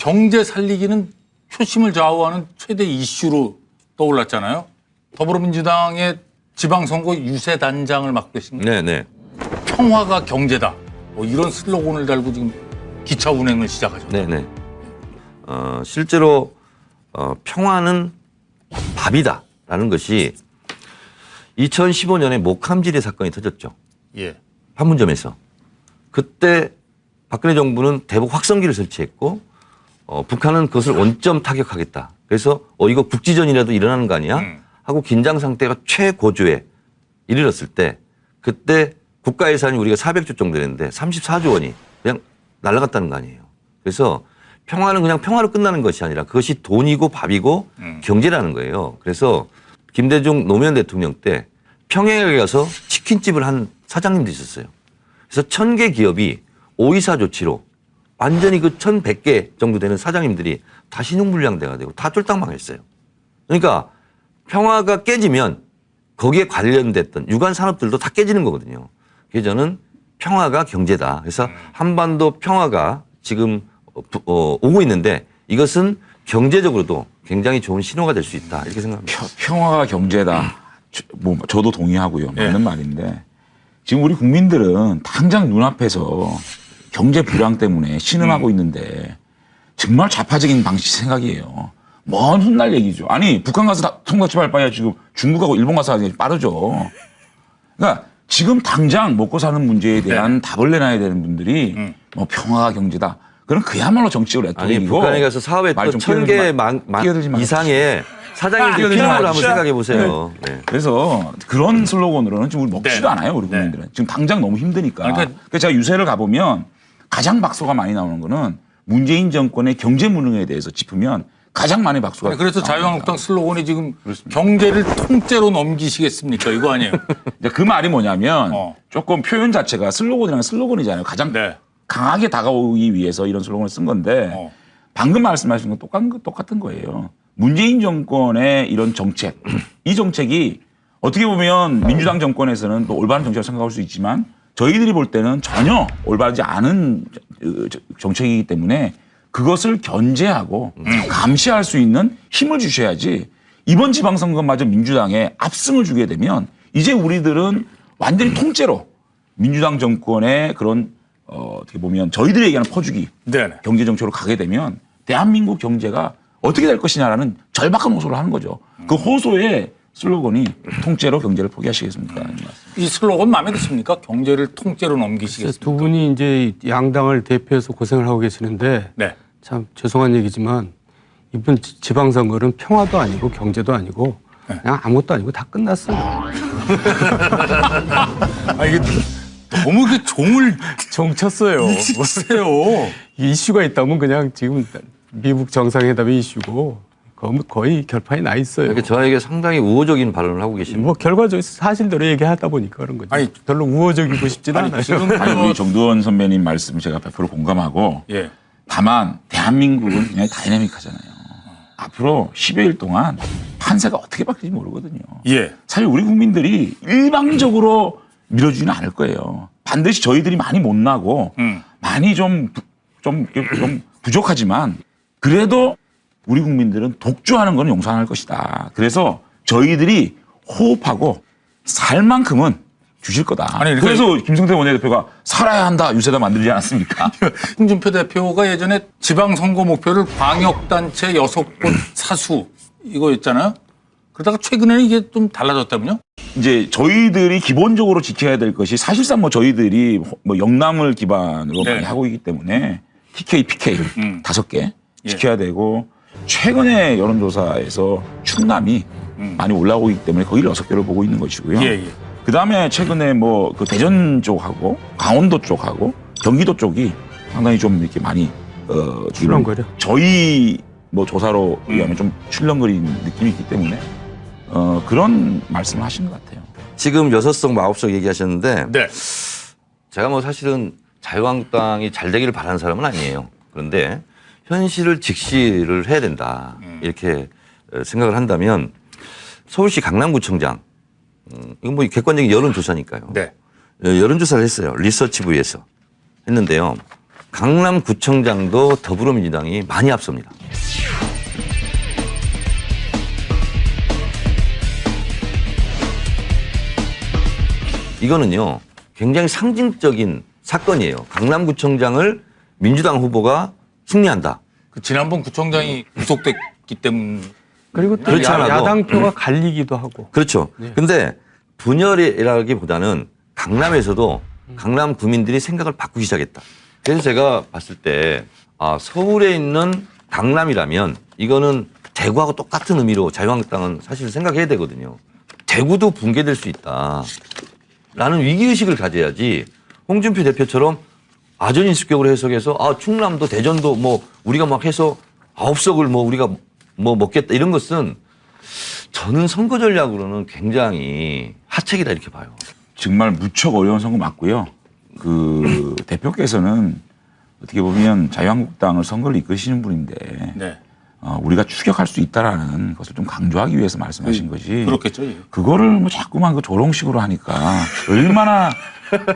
경제 살리기는 표심을 좌우하는 최대 이슈로 떠올랐잖아요. 더불어민주당의 지방선거 유세단장을 맡고 계신 네네. 평화가 경제다. 뭐 이런 슬로건을 달고 지금 기차 운행을 시작하셨네요. 네네. 실제로 평화는 밥이다라는 것이 2015년에 목함지뢰 사건이 터졌죠. 예. 판문점에서. 그때 박근혜 정부는 대북 확성기를 설치했고 북한은 그것을 원점 타격하겠다. 그래서 이거 국지전이라도 일어나는 거 아니야? 하고 긴장 상태가 최고조에 이르렀을 때 그때 국가 예산이 우리가 400조 정도 되는데 34조 원이 그냥 날아갔다는 거 아니에요. 그래서 평화는 그냥 평화로 끝나는 것이 아니라 그것이 돈이고 밥이고 경제라는 거예요. 그래서 김대중 노무현 대통령 때 평양에 가서 치킨집을 한 사장님도 있었어요. 그래서 1000개 기업이 524 조치로 완전히 그 1100개 정도 되는 사장님들이 다 신용불량자가 되고 다 쫄딱 망했어요. 그러니까 평화가 깨지면 거기에 관련됐던 유관 산업들도 다 깨지는 거거든요. 그래서 저는 평화가 경제다. 그래서 한반도 평화가 지금 오고 있는데 이것은 경제적으로도 굉장히 좋은 신호가 될 수 있다. 이렇게 생각합니다. 평화가 경제다. 뭐 저도 동의하고요. 맞는 말인데 지금 우리 국민들은 당장 눈앞에서 경제 불황 때문에 신음하고 있는데 정말 좌파적인 방식 생각이에요. 먼 훗날 얘기죠. 아니 북한 가서 통과치할 바에 지금 중국하고 일본 가서 하는 게 빠르죠. 그러니까 지금 당장 먹고 사는 문제에 대한 답을 내놔야 되는 분들이 뭐 평화가 경제다. 그건 그야말로 정치적 아니 레토릭이고. 북한에 가서 사업했던 1000개 이상의 사장님들 필요를 한번 생각해 보세요. 네. 그래서 그런 슬로건으로는 지금 우리 먹지도 않아요. 우리 국민들은. 지금 당장 너무 힘드니까. 그러니까 제가 유세를 가보면 가장 박수가 많이 나오는 거는 문재인 정권의 경제 무능에 대해서 짚으면 가장 많이 박수가 그래서 자유한국당 슬로건이 지금 경제를 통째로 넘기시겠습니까? 이거 아니에요? 그 말이 뭐냐면 조금 표현 자체가 슬로건이랑 슬로건이잖아요. 가장 강하게 다가오기 위해서 이런 슬로건을 쓴 건데 방금 말씀하신 건 똑같은 거예요. 문재인 정권의 이런 정책, 이 정책이 어떻게 보면 민주당 정권에서는 또 올바른 정책을 생각할 수 있지만 저희들이 볼 때는 전혀 올바르지 않은 정책이기 때문에 그것을 견제하고 감시할 수 있는 힘을 주셔야지 이번 지방선거마저 민주당에 압승을 주게 되면 이제 우리들은 완전히 통째로 민주당 정권의 그런 어떻게 보면 저희들이 얘기하는 퍼주기 경제 정책으로 가게 되면 대한민국 경제가 어떻게 될 것이냐라는 절박한 호소를 하는 거죠. 그 호소에 슬로건이 통째로 경제를 포기하시겠습니까? 이 슬로건 마음에 드십니까? 경제를 통째로 넘기시겠습니까? 두 분이 이제 양당을 대표해서 고생을 하고 계시는데 참 죄송한 얘기지만 이번 지방선거는 평화도 아니고 경제도 아니고 그냥 아무것도 아니고 다 끝났어요. 이게 너무 그 종을 정 쳤어요. 보세요. 이슈가 있다면 그냥 지금 미국 정상회담의 이슈고 거의 결판이 나 있어요. 그러니까 저에게 상당히 우호적인 발언을 하고 계십니다. 뭐 결과적으로 사실대로 얘기하다 보니까 그런 거죠. 아니, 별로 우호적이고 싶지는 않아요. 아니, 우리 정두원 선배님 말씀 제가 100% 공감하고 다만 대한민국은 굉장히 다이내믹하잖아요. 앞으로 10여일 동안 판세가 어떻게 바뀔지 모르거든요. 사실 우리 국민들이 일방적으로 밀어주지는 않을 거예요. 반드시 저희들이 많이 못나고 많이 좀 부족하지만 그래도 우리 국민들은 독주하는 건 용서 안 할 것이다. 그래서 저희들이 호흡하고 살 만큼은 주실 거다. 그래서 김성태 원내대표가 살아야 한다 유세다 만들지 않았습니까? 홍준표 대표가 예전에 지방선거 목표를 광역단체 6곳 사수 이거였잖아요. 그러다가 최근에는 이게 좀 달라졌다면요? 이제 저희들이 기본적으로 지켜야 될 것이 사실상 뭐 저희들이 뭐 영남을 기반으로 많이 하고 있기 때문에 TK, PK 5개 지켜야 되고 최근에 여론조사에서 충남이 많이 올라오고 있기 때문에 거기를 6개를 보고 있는 것이고요. 그다음에 최근에 뭐 그 대전 쪽하고 강원도 쪽하고 경기도 쪽이 상당히 좀 이렇게 많이 출렁거려. 저희 뭐 조사로 의하면 좀 출렁거리는 느낌이 있기 때문에 그런 말씀을 하시는 것 같아요. 지금 6석, 9석 얘기하셨는데 제가 뭐 사실은 자유한국당이 잘 되기를 바라는 사람은 아니에요. 그런데 현실을 직시를 해야 된다. 이렇게 생각을 한다면 서울시 강남구청장 이건 뭐 객관적인 여론조사니까요. 여론조사를 했어요. 리서치부에서 했는데요. 강남구청장도 더불어민주당이 많이 앞섭니다. 이거는요, 굉장히 상징적인 사건이에요. 강남구청장을 민주당 후보가 승리한다. 그 지난번 구청장이 구속됐기 때문에 그리고 또 그렇지 않아도 야당표가 갈리기도 하고. 그렇죠. 근데 분열이라기보다는 강남에서도 강남 구민들이 생각을 바꾸기 시작했다. 그래서 제가 봤을 때 서울에 있는 강남이라면 이거는 대구하고 똑같은 의미로 자유한국당은 사실 생각해야 되거든요. 대구도 붕괴될 수 있다. 라는 위기의식을 가져야지 홍준표 대표처럼 아전인수격으로 해석해서 충남도 대전도 뭐 우리가 막 해서 9석을 뭐 우리가 뭐 먹겠다 이런 것은 저는 선거 전략으로는 굉장히 하책이다 이렇게 봐요. 정말 무척 어려운 선거 맞고요. 그 대표께서는 어떻게 보면 자유한국당을 선거를 이끄시는 분인데 네. 우리가 추격할 수 있다라는 것을 좀 강조하기 위해서 말씀하신 거지. 그렇겠죠. 예. 그거를 뭐 자꾸만 그 조롱식으로 하니까 얼마나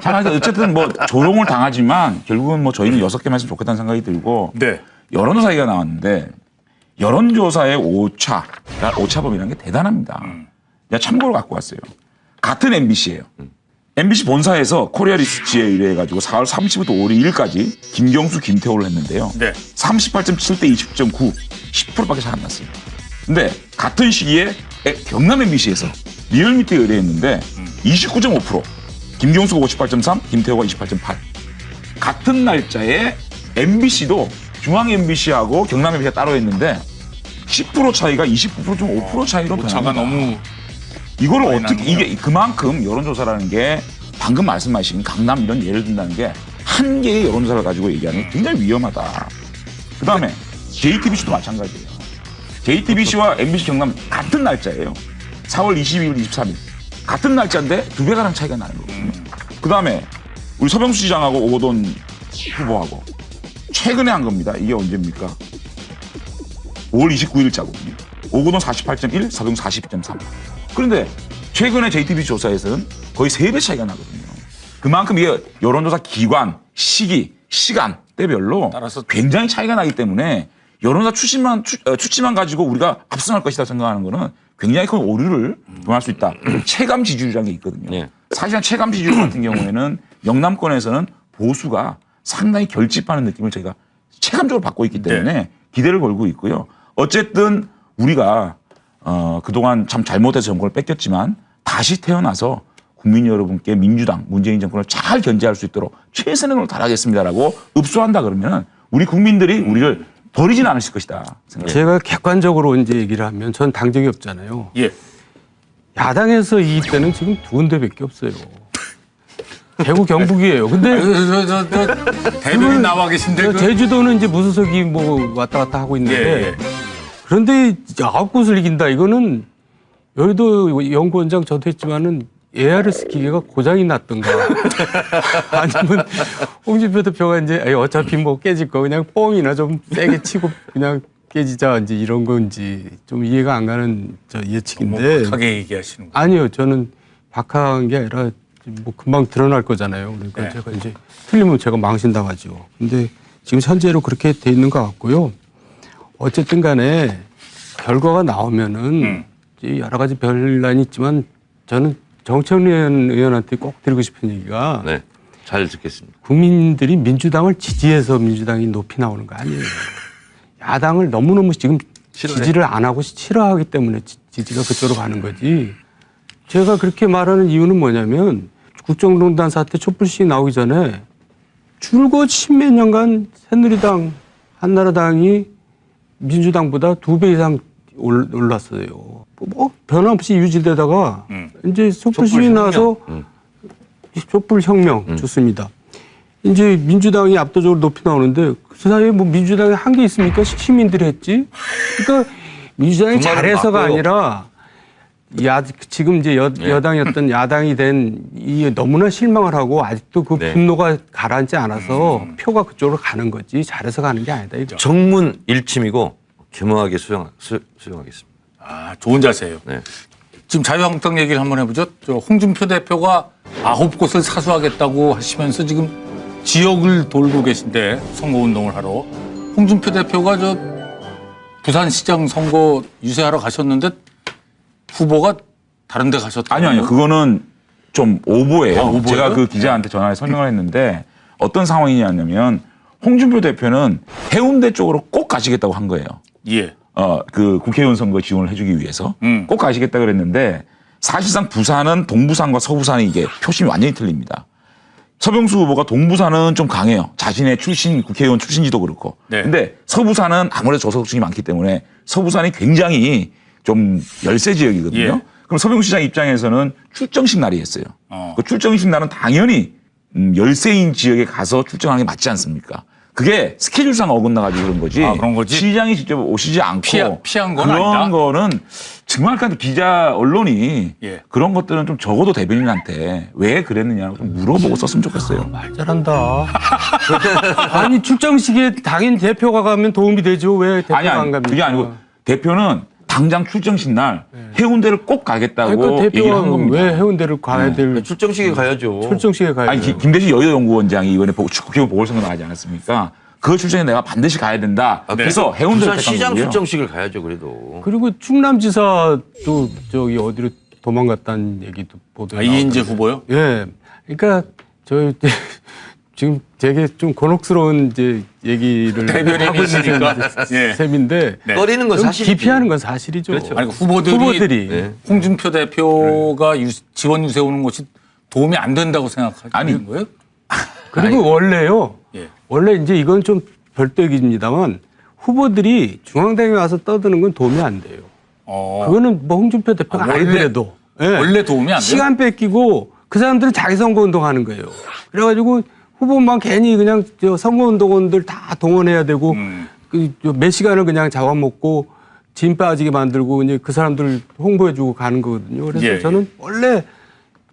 참하게 어쨌든 뭐 조롱을 당하지만 결국은 뭐 저희는 6개만 했으면 좋겠다는 생각이 들고 네. 여론조사 얘기가 나왔는데 여론조사의 오차범위라는 게 대단합니다. 제가 참고로 갖고 왔어요. 같은 MBC예요. MBC 본사에서 코리아 리서치에 의뢰해가지고 4월 30일부터 5월 2일까지 김경수, 김태호를 했는데요. 네. 38.7대 20.9, 10%밖에 잘 안 났어요. 근데 같은 시기에 경남 MBC에서 리얼미터에 의뢰했는데 29.5%, 김경수가 58.3, 김태호가 28.8. 같은 날짜에 MBC도 중앙 MBC하고 경남 MBC가 따로 했는데 10% 차이가 29.5% 차이로 차가 변합니다. 너무 이거를 어떻게 나는 거예요. 이게 그만큼 여론조사라는 게 방금 말씀하신 강남 이런 예를 든다는 게 한 개의 여론조사를 가지고 얘기하는 게 굉장히 위험하다. 그다음에 JTBC도 마찬가지예요. JTBC와 MBC 경남 같은 날짜예요. 4월 22일, 23일 같은 날짜인데 2배가량 차이가 나는 거거든요. 그다음에 우리 서병수 시장하고 오거돈 후보하고 최근에 한 겁니다. 이게 언제입니까? 5월 29일자거든요. 오거돈 48.1, 서병수 40.3. 그런데 최근에 JTBC 조사에서는 거의 3배 차이가 나거든요. 그만큼 이게 여론조사 기관, 시기, 시간 때별로 따라서 굉장히 차이가 나기 때문에 여론조사 추치만 가지고 우리가 압승할 것이다 생각하는 거는 굉장히 큰 오류를 범할 수 있다. 체감 지지율이라는 게 있거든요. 네. 사실상 체감 지지율 같은 경우에는 영남권에서는 보수가 상당히 결집하는 느낌을 저희가 체감적으로 받고 있기 때문에 기대를 걸고 있고요. 어쨌든 우리가 그동안 참 잘못해서 정권을 뺏겼지만 다시 태어나서 국민 여러분께 민주당, 문재인 정권을 잘 견제할 수 있도록 최선의 노력을 다하겠습니다라고 읍소한다 그러면 우리 국민들이 우리를 버리진 않으실 것이다 생각합니다. 제가 객관적으로 이제 얘기를 하면 전 당적이 없잖아요. 예. 야당에서 이길 때는 지금 2군데밖에 없어요. 대구 경북이에요. 근데 저 대변인 나와 계신데 제주도는 이제 무소속이 뭐 왔다 갔다 하고 있는데 예. 그런데 9곳을 이긴다. 이거는 여의도 연구원장 저도 했지만은 ARS 기계가 고장이 났던가 아니면 홍준표 대표가 이제 어차피 뭐 깨질 거 그냥 뻥이나 좀 세게 치고 그냥 깨지자 이제 이런 건지 좀 이해가 안 가는 예측인데. 박하게 얘기하시는 거. 아니요, 저는 박한 게 아니라 뭐 금방 드러날 거잖아요. 그러니까 네. 제가 이제 틀리면 제가 망신당하죠. 근데 지금 현재로 그렇게 돼 있는 것 같고요. 어쨌든 간에 결과가 나오면은 이제 여러 가지 별난이 있지만 저는 정청래 의원한테 꼭 드리고 싶은 얘기가 네, 잘 듣겠습니다. 국민들이 민주당을 지지해서 민주당이 높이 나오는 거 아니에요. 야당을 너무너무 지금 지지를 안 하고 싫어하기 때문에 지지가 그쪽으로 가는 거지. 제가 그렇게 말하는 이유는 뭐냐면 국정농단 사태 촛불시위 나오기 전에 줄곧 10몇 년간 새누리당, 한나라당이 민주당보다 2배 이상 올랐어요. 뭐 변함없이 유지되다가 이제 촛불시위 나서 촛불혁명 좋습니다. 이제 민주당이 압도적으로 높이 나오는데 그 사이에 뭐 민주당이 한 게 있습니까? 시민들이 했지. 그러니까 민주당이 잘해서가 아니라 지금 이제 여당이었던 야당이 된 이 너무나 실망을 하고 아직도 그 분노가 가라앉지 않아서 표가 그쪽으로 가는 거지 잘해서 가는 게 아니다. 이거. 정문 일침이고 겸허하게 수용하겠습니다. 아, 좋은 자세예요. 네. 지금 자유한국당 얘기를 한번 해보죠. 저 홍준표 대표가 9곳을 사수하겠다고 하시면서 지금 지역을 돌고 계신데 선거운동을 하러 홍준표 대표가 저 부산시장 선거 유세하러 가셨는데 후보가 다른 데 가셨다. 아니요. 그거는 좀 오보예요. 오보예요? 제가 그 기자한테 전화해 설명을 했는데 어떤 상황이냐면 홍준표 대표는 해운대 쪽으로 꼭 가시겠다고 한 거예요. 예. 그 국회의원 선거 지원을 해주기 위해서 꼭 가시겠다 그랬는데 사실상 부산은 동부산과 서부산이 이게 표심이 완전히 틀립니다. 서병수 후보가 동부산은 좀 강해요. 자신의 출신 국회의원 출신지도 그렇고. 네. 근데 서부산은 아무래도 저소득층이 많기 때문에 서부산이 굉장히 좀 열세 지역이거든요. 예. 그럼 서병수 시장 입장에서는 출정식 날이 했어요. 그 출정식 날은 당연히 열세인 지역에 가서 출정하는 게 맞지 않습니까? 그게 스케줄상 어긋나가지고 그런 거지. 아, 그런 거지? 시장이 직접 오시지 않고 피한 건 그런 아니다? 거는 정말 기자 언론이 예. 그런 것들은 좀 적어도 대변인한테 왜 그랬느냐고 좀 물어보고 썼으면 좋겠어요. 말 잘한다. 아니 출정식에 당연 대표가 가면 도움이 되죠. 왜 대표가 아니 안 갑니까? 그게 아니고 대표는 당장 출정식 날 해운대를 꼭 가겠다고 아니, 그 얘기를 한 대표가 겁니다. 왜 해운대를 가야 될 출정식에 가야죠. 출정식에 가야 아니 돼요? 김대식 여여연구원장이 이번에 국회의원 보궐선거 나가지 않았습니까? 그 출전에 내가 반드시 가야 된다. 그래서 해운대를 부산 택한 시장 거고요. 출정식을 가야죠. 그래도. 그리고 충남지사도 저기 어디로 도망갔다는 얘기도 보도에 이인재 나오던데. 후보요? 예. 그러니까 저 지금 되게 좀 곤혹스러운 이제 얘기를 하고 있는 대변인이시니까. 예. 셈인데 네. 꺼리는 건 좀 사실이지. 기피하는 건 사실이죠. 그렇죠. 아니 후보들이 네. 홍준표 대표가 지원 유세 오는 것이 도움이 안 된다고 생각하는 아니. 거예요? 그리고 원래요. 예. 원래 이제 이건 좀 별도 얘기입니다만 후보들이 중앙당에 와서 떠드는 건 도움이 안 돼요. 그거는 뭐 홍준표 대표가 원래- 아니더라도 예. 원래 도움이 안 돼요? 시간 뺏기고 그 사람들은 자기 선거운동 하는 거예요. 그래가지고 후보만 괜히 그냥 저 선거운동원들 다 동원해야 되고 그 몇 시간을 그냥 잡아먹고 짐 빠지게 만들고 이제 그 사람들 홍보해주고 가는 거거든요. 그래서 예, 저는 원래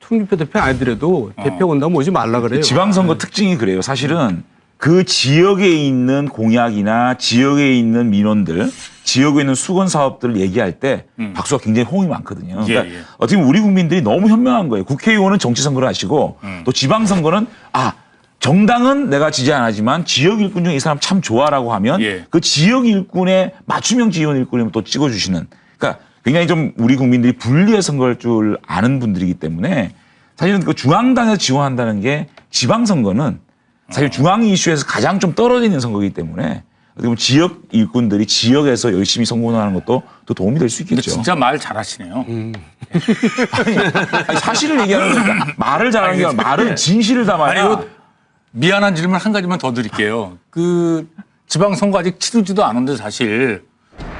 홍준표 대표 아니더라도 대표 온다면 오지 말라 그래요. 지방선거 특징이 그래요. 사실은 그 지역에 있는 공약이나 지역에 있는 민원들, 지역에 있는 수건 사업들을 얘기할 때 박수가 굉장히 호응이 많거든요. 그러니까 예. 어떻게 보면 우리 국민들이 너무 현명한 거예요. 국회의원은 정치선거를 하시고 또 지방선거는 정당은 내가 지지 안 하지만 지역 일꾼 중에 이 사람 참 좋아라고 하면 예. 그 지역 일꾼의 맞춤형 지원 일꾼이면 또 찍어주시는. 그러니까 굉장히 좀 우리 국민들이 분리의 선거일 줄 아는 분들이기 때문에 사실은 그 중앙당에서 지원한다는 게 지방선거는 사실 중앙 이슈에서 가장 좀 떨어져 있는 선거이기 때문에 어떻게 보면 지역 일꾼들이 지역에서 열심히 선거운동하는 것도 또 도움이 될 수 근데 있겠죠. 진짜 말 잘하시네요. 아니, 사실을 얘기하는 거니까 말을 잘하는 게 아니라 말은 진실을 담아야. 아니, 이거 미안한 질문 한 가지만 더 드릴게요. 그 지방선거 아직 치르지도 않은데 사실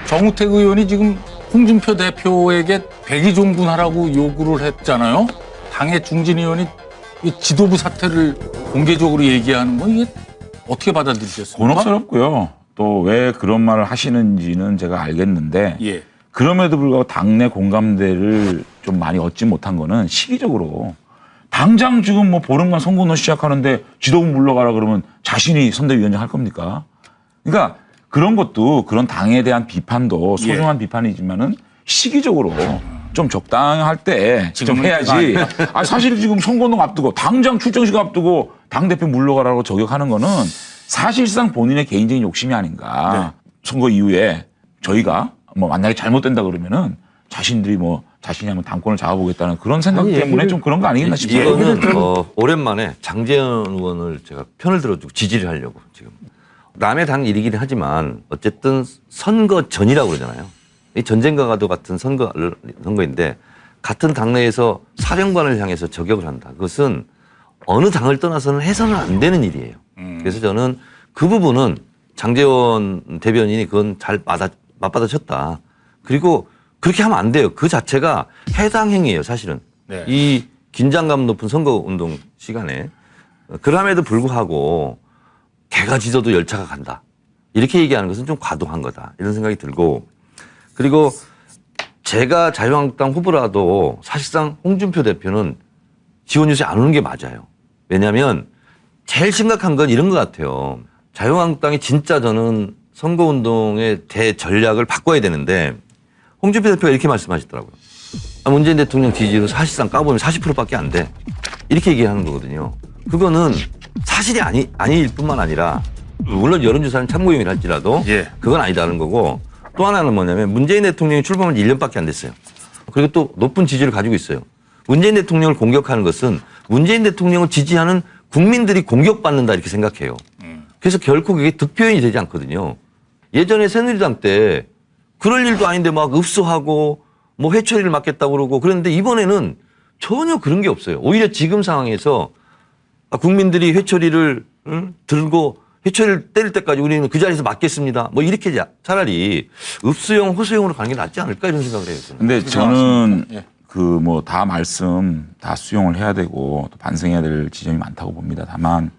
정우택 의원이 지금 홍준표 대표에게 백의종군하라고 요구를 했잖아요. 당의 중진 의원이 이 지도부 사퇴를 공개적으로 얘기하는 건 이게 어떻게 받아들이셨습니까? 곤혹스럽고요. 또 왜 그런 말을 하시는지는 제가 알겠는데 예. 그럼에도 불구하고 당내 공감대를 좀 많이 얻지 못한 거는 시기적으로 당장 지금 뭐 보름간 선거운동 시작하는데 지도부 물러가라 그러면 자신이 선대위원장 할 겁니까? 그러니까 그런 것도 그런 당에 대한 비판도 소중한 비판이지만은 시기적으로 좀 적당할 때 좀 지금은 해야지. 사실 지금 선거운동 앞두고 당장 출정식 앞두고 당대표 물러가라고 저격하는 거는 사실상 본인의 개인적인 욕심이 아닌가. 선거 이후에 저희가 뭐 만약에 잘못된다 그러면은 자신들이 뭐 자신이 한번 당권을 잡아보겠다는 그런 생각 아니, 때문에 얘기를- 좀 그런 거 아니겠나 싶어요. 이거는 오랜만에 장재현 의원을 제가 편을 들어주고 지지를 하려고 지금. 남의 당 일이긴 하지만 어쨌든 선거 전이라고 그러잖아요. 이 전쟁과도 같은 선거인데 같은 당내에서 사령관을 향해서 저격을 한다. 그것은 어느 당을 떠나서는 해서는 안 되는 일이에요. 그래서 저는 그 부분은 장재원 대변인이 그건 잘 맞받아쳤다. 그리고 그렇게 하면 안 돼요. 그 자체가 해당 행위예요, 사실은. 네. 이 긴장감 높은 선거운동 시간에. 그럼에도 불구하고 개가 짖어도 열차가 간다. 이렇게 얘기하는 것은 좀 과도한 거다. 이런 생각이 들고. 그리고 제가 자유한국당 후보라도 사실상 홍준표 대표는 지원 유세 안 오는 게 맞아요. 왜냐하면 제일 심각한 건 이런 것 같아요. 자유한국당이 진짜 저는 선거운동의 대전략을 바꿔야 되는데 홍준표 대표가 이렇게 말씀하시더라고요. 문재인 대통령 지지율은 사실상 까보면 40%밖에 안 돼. 이렇게 얘기하는 거거든요. 그거는 사실이 아닐 뿐만 아니라 물론 여론조사는 참고용이라 할지라도 예. 그건 아니다는 거고 또 하나는 뭐냐면 문재인 대통령이 출범한 지 1년밖에 안 됐어요. 그리고 또 높은 지지를 가지고 있어요. 문재인 대통령을 공격하는 것은 문재인 대통령을 지지하는 국민들이 공격받는다 이렇게 생각해요. 그래서 결코 그게 득표인이 되지 않거든요. 예전에 새누리당 때 그럴 일도 아닌데 막 읍소하고 뭐 회초리를 맞겠다고 그러고 그랬는데 이번에는 전혀 그런 게 없어요. 오히려 지금 상황에서 국민들이 회초리를 들고 회초리를 때릴 때까지 우리는 그 자리에서 맞겠습니다. 뭐 이렇게 차라리 읍수용, 호소용으로 가는 게 낫지 않을까 이런 생각을 해요. 근데 저는 그 뭐 다 말씀 다 수용을 해야 되고 또 반성해야 될 지점이 많다고 봅니다. 다만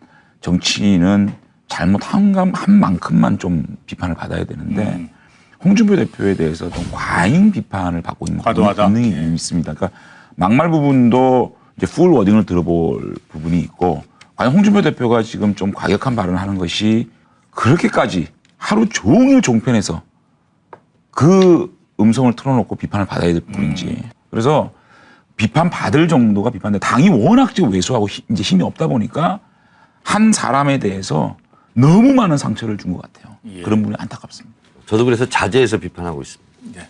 정치인은 잘못한 만큼만 좀 비판을 받아야 되는데 홍준표 대표에 대해서 좀 과잉 비판을 받고 있는 부분이 있습니다. 그러니까 막말 부분도 이제 풀 워딩을 들어볼 부분이 있고 과연 홍준표 대표가 지금 좀 과격한 발언을 하는 것이 그렇게까지 하루 종일 종편에서 그 음성을 틀어놓고 비판을 받아야 될 부분인지. 그래서 비판 받을 정도가 비판인데 당이 워낙 지금 왜소하고 이제 힘이 없다 보니까 한 사람에 대해서 너무 많은 상처를 준 것 같아요. 그런 부분이 안타깝습니다. 저도 그래서 자제해서 비판하고 있습니다. 네.